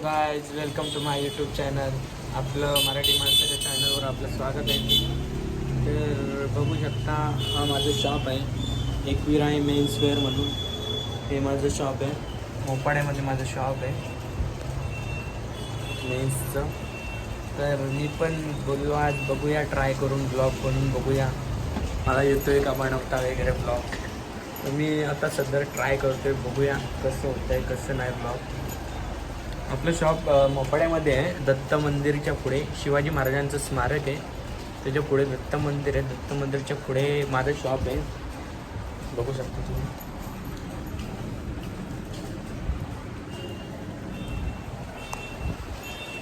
Guys welcome to my YouTube channel. आपलं मराठी माणसाच्या चॅनलवर आपलं स्वागत आहे. तर बघू शकता हा माझं शॉप आहे, एकविराई मेन्सवेअर म्हणून. हे माझं शॉप आहे, मोपाड्यामध्ये माझं शॉप आहे मेन्सचं. तर मी पण बोललो आज बघूया, ट्राय करून ब्लॉग बनवून बघूया मला येतो आहे का बनवता वगैरे ब्लॉग. तर मी आता सध्या ट्राय करतो आहे, बघूया कसं होतं आहे कसं नाही ब्लॉग. आपलं शॉप मोपाड्यामध्ये आहे, दत्त मंदिरच्या पुढे. शिवाजी महाराजांचं स्मारक आहे, त्याच्या पुढे दत्त मंदिर आहे. दत्त मंदिरच्या पुढे माझं शॉप आहे, बघू शकता तुम्ही.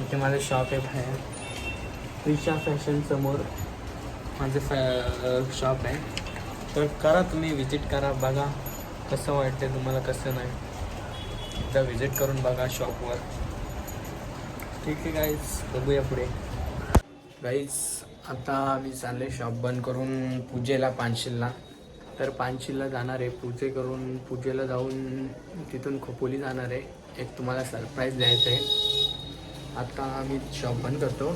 इथे माझं शॉप आहे बाहेर, प्रिशा फॅशन समोर माझं शॉप आहे. तर करा तुम्ही विजिट करा, बघा कसं वाटतं तुम्हाला कसं नाही. एकदा विजिट करून बघा शॉपवर. ठीक आहे गाईज, बघूया पुढे. गाईज आता मी चालले शॉप बंद करून पूजेला पानशिलला. तर पानशिलला जाणार आहे, पूजे करून पूजेला जाऊन तिथून खोपोली जाणार आहे. एक तुम्हाला सरप्राईज द्यायचं आहे. आता मी शॉप बंद करतो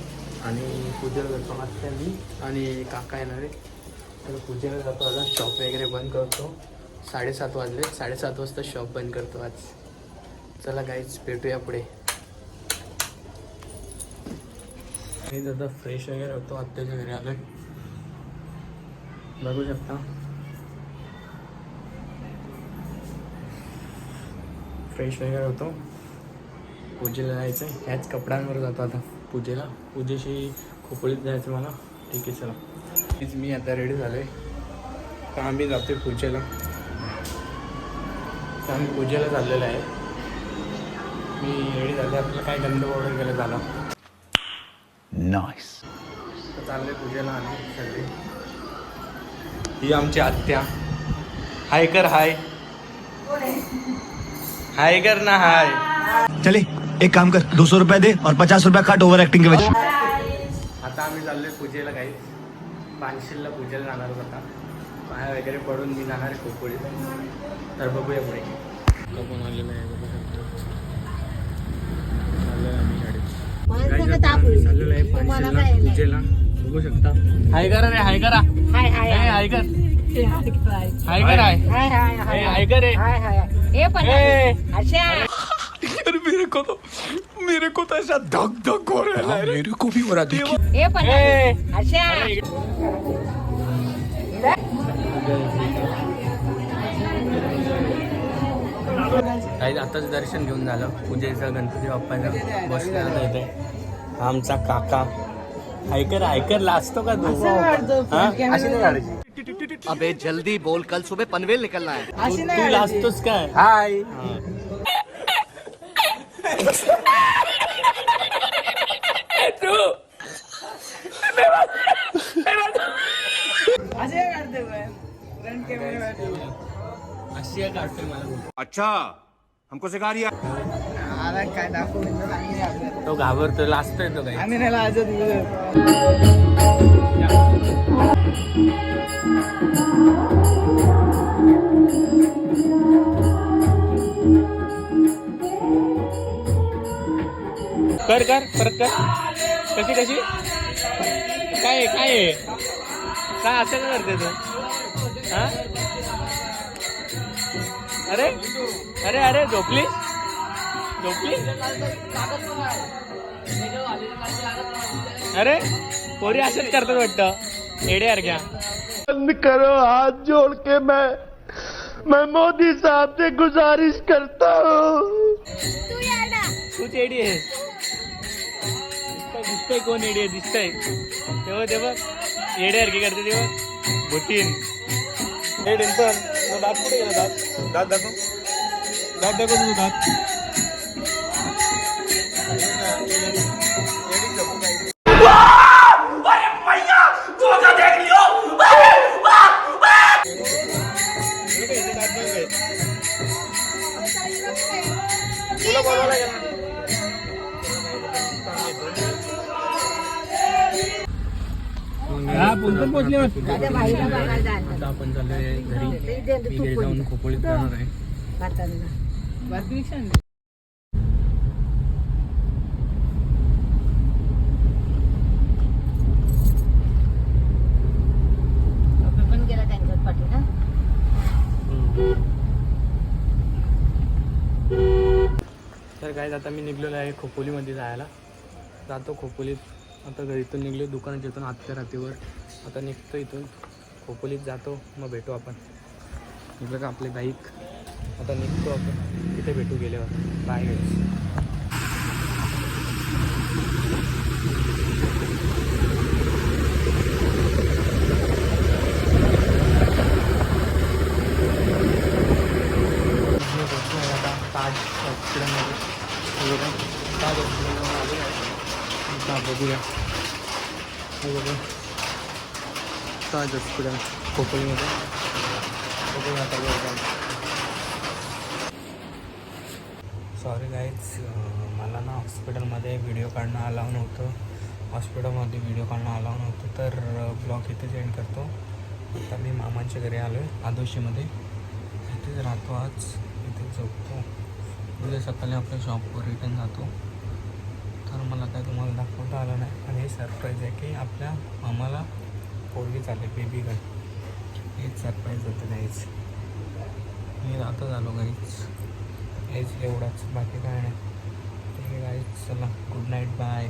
आणि पूजेला जातो. आत्ता मी आणि काका येणार आहे, तर पूजेला जातो. आता शॉप वगैरे बंद करतो. 7:30 वाजले, 7:30 वाजता शॉप बंद करतो आज. चला गाईज भेटूया पुढे. मी दादा फ्रेश वगैरे होतो, आत्याच्या घरी आलोय, बघू शकता. फ्रेश वगैरे होतो, पूजेला जायचं आहे. ह्याच कपड्यांवर जातो आता पूजेला. पूजेशी खोपोलीत जायचं मला. ठीक आहे चला. प्लीज मी आता रेडी झालो आहे, तर आम्ही जातो पूजेला. तर आम्ही पूजेला चाललेलं आहे. मी रेडी झाले, आपलं काय गंध ऑर्डर केलं झालं. नाईस. तर चाललंय पूजेला आम्ही सगळे. ही आमची आत्या. हाय कर, हाय हाय कर ना, हाय. चले एक काम कर, 200 रुपया दे और 50 रुपया काट ओवर एक्टिंग के वजह. आता आम्ही चाललोय पूजेला. काही पानशिलला पूजेला जाणार होत. आता पाया वगैरे पडून मी जाणार आहे खोपोळीत. तर बघूया पुढे. कोण आलेलं आहे बघू शकतो. आम्ही गाडीत चाललेलं आहे पानशिलला पूजेला, बघू शकता. हाय करा रे, हाय करा. हाय हाय हाय कर, हाय कर, हाय हाय कर रे. मेरे को तो ऐसा धक धक हो रहा है. मेरे को भी हो रहा देखिए. काही आताच दर्शन घेऊन झालं पूजेचं, गणपती बाप्पाचं. बसला आता इथे आमचा काका. हायकर हायकर लाजतो का तू? अशी नाही काढायची. अबे जल्दी बोल, कल सुबह पनवेल निकलना है. तू लाजतोस काय? हाय. अशी काढतोय मला. अच्छा हमको सिखा रिया. काय तो घाबरतो, लाजतोय तो काही. आम्ही नाही लाजत. कर कर परत कर. कशी कशी काय काय काय असं का करते तू? हा अरे अरे अरे झोपली झोपली. अरे पोरी असंच करतात वाटतं, येडे यार घ्या. बंद करो हाथ जोड़ के. मैं मोदी साहब से गुजारिश करता हूँ. तूच येडी आहे. दिसतंय कोण येडी आहे, दिसतंय तेव्हा तेव्हा येडे यार करते तेव्हा. भुटीन हे डिंपल, दात कुठे गेला? दात दात दाखव, दात दाखव तुझं दात. तुला बोलवायला गेला. आता आपण चाललोय घरी. मी घरी जाऊन खोपोलीत जाणार आहे. काय आता मी निघलेलो आहे खोपोलीमध्ये जायला. जातो खोपोलीत. आता घरीतून निघलो दुकानात येतो आत्या रात्रीवर. आता निघतो इथून खोपोलीत जातो, मग भेटू आपण. इकडं का आपले बाईक. आता निघतो आपण, तिथे भेटू गेल्यावर. बाय गाईस. आता ताज हॉस्पिटलमध्ये ताज हॉस्पिटलमध्ये आलो आहे. आता बघूया. बघू ताज हॉस्पिटल खोपोलीमध्ये. बघूया आता बघा. सॉरी गाईज, मला ना हॉस्पिटलमध्ये व्हिडिओ काढणं अलाव नव्हतं. हॉस्पिटलमध्ये व्हिडिओ काढणं अलाव नव्हतं, तर ब्लॉग इथेच एंड करतो. आता मी मामांच्या घरी आलो आहे आदोशीमध्ये. इथेच राहतो आज, इथेच झोपतो. उद्या सकाळी आपल्या शॉपवर रिटर्न जातो. तर मला काय तुम्हाला दाखवता आलं नाही. आणि हे सरप्राईज आहे की आपल्या मामाला पोरगी चालली, बेबी गर्ल. हेच सरप्राईज होतं गाईज. मी राहतच आलो गाईज. हेच एवढंच, बाकी काय नाही. ठीक आहे गाईज, चला गुड नाईट, बाय.